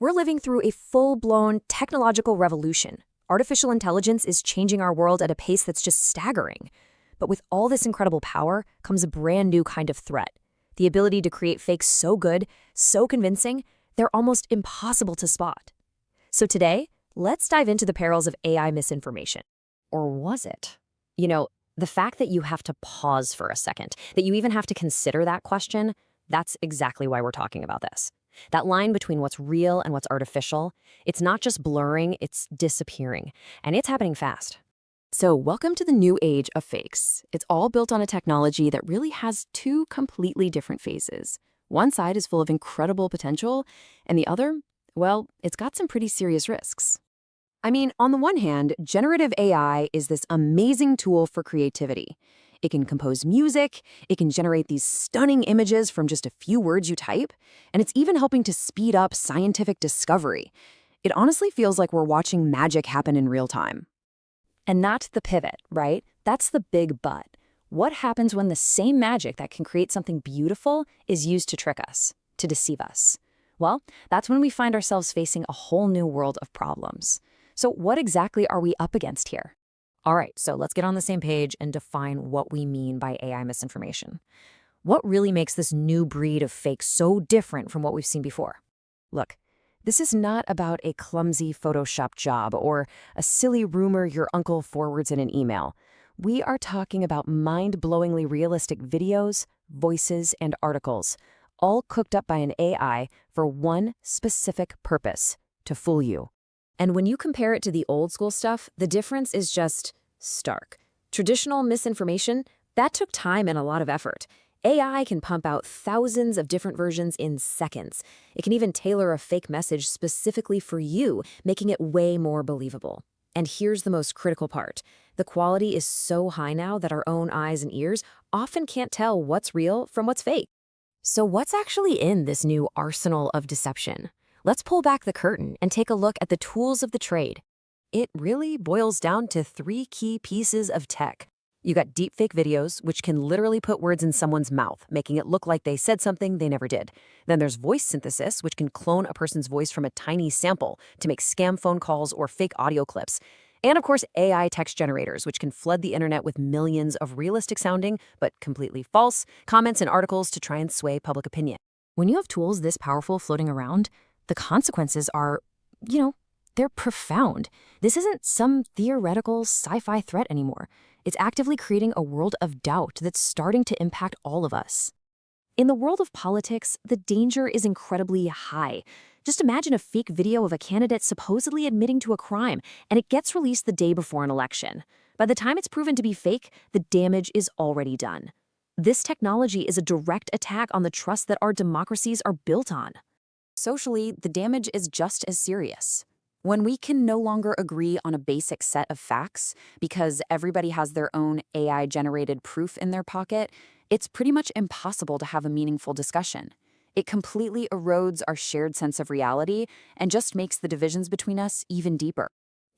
We're living through a full-blown technological revolution. Artificial intelligence is changing our world at a pace that's just staggering. But with all this incredible power comes a brand new kind of threat. The ability to create fakes so good, so convincing, they're almost impossible to spot. So today, let's dive into the perils of AI misinformation. Or was it? The fact that you have to pause for a second, that you even have to consider that question, that's exactly why we're talking about this. That line between what's real and what's artificial, it's not just blurring, it's disappearing. And it's happening fast. So welcome to the new age of fakes. It's all built on a technology that really has two completely different phases. One side is full of incredible potential, and the other, well, it's got some pretty serious risks. I mean, on the one hand, generative AI is this amazing tool for creativity. It can compose music, it can generate these stunning images from just a few words you type, and it's even helping to speed up scientific discovery. It honestly feels like we're watching magic happen in real time. And that's the pivot, right? That's the big but. What happens when the same magic that can create something beautiful is used to trick us, to deceive us? Well, that's when we find ourselves facing a whole new world of problems. So what exactly are we up against here? All right, so let's get on the same page and define what we mean by AI misinformation. What really makes this new breed of fake so different from what we've seen before? Look, this is not about a clumsy Photoshop job or a silly rumor your uncle forwards in an email. We are talking about mind-blowingly realistic videos, voices, and articles, all cooked up by an AI for one specific purpose: to fool you. And when you compare it to the old school stuff, the difference is just stark. Traditional misinformation, that took time and a lot of effort. AI can pump out thousands of different versions in seconds. It can even tailor a fake message specifically for you, making it way more believable. And here's the most critical part. The quality is so high now that our own eyes and ears often can't tell what's real from what's fake. So what's actually in this new arsenal of deception? Let's pull back the curtain and take a look at the tools of the trade. It really boils down to three key pieces of tech. You got deepfake videos, which can literally put words in someone's mouth, making it look like they said something they never did. Then there's voice synthesis, which can clone a person's voice from a tiny sample to make scam phone calls or fake audio clips. And of course, AI text generators, which can flood the internet with millions of realistic sounding, but completely false, comments and articles to try and sway public opinion. When you have tools this powerful floating around, the consequences are, they're profound. This isn't some theoretical sci-fi threat anymore. It's actively creating a world of doubt that's starting to impact all of us. In the world of politics, the danger is incredibly high. Just imagine a fake video of a candidate supposedly admitting to a crime, and it gets released the day before an election. By the time it's proven to be fake, the damage is already done. This technology is a direct attack on the trust that our democracies are built on. Socially, the damage is just as serious. When we can no longer agree on a basic set of facts because everybody has their own AI-generated proof in their pocket, it's pretty much impossible to have a meaningful discussion. It completely erodes our shared sense of reality and just makes the divisions between us even deeper.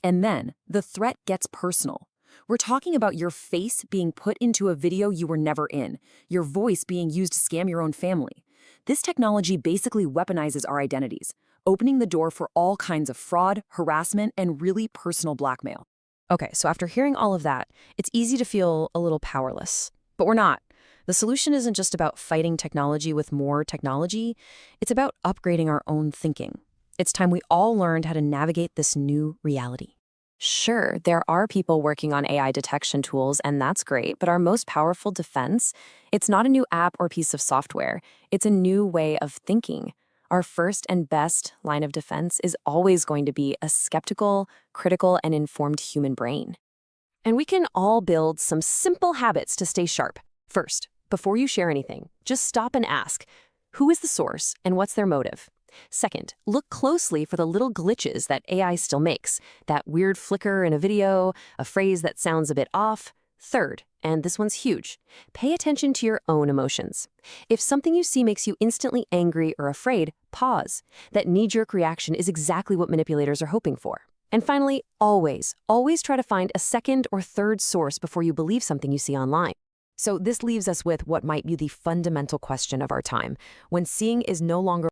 And then, the threat gets personal. We're talking about your face being put into a video you were never in, your voice being used to scam your own family. This technology basically weaponizes our identities, opening the door for all kinds of fraud, harassment, and really personal blackmail. Okay, so after hearing all of that, it's easy to feel a little powerless. But we're not. The solution isn't just about fighting technology with more technology. It's about upgrading our own thinking. It's time we all learned how to navigate this new reality. Sure, there are people working on AI detection tools, and that's great, but our most powerful defense, it's not a new app or piece of software. It's a new way of thinking. Our first and best line of defense is always going to be a skeptical, critical, and informed human brain. And we can all build some simple habits to stay sharp. First, before you share anything, just stop and ask, who is the source and what's their motive? Second, look closely for the little glitches that AI still makes, that weird flicker in a video, a phrase that sounds a bit off. Third, and this one's huge, pay attention to your own emotions. If something you see makes you instantly angry or afraid, pause. That knee-jerk reaction is exactly what manipulators are hoping for. And finally, always try to find a second or third source before you believe something you see online. So this leaves us with what might be the fundamental question of our time, when seeing is no longer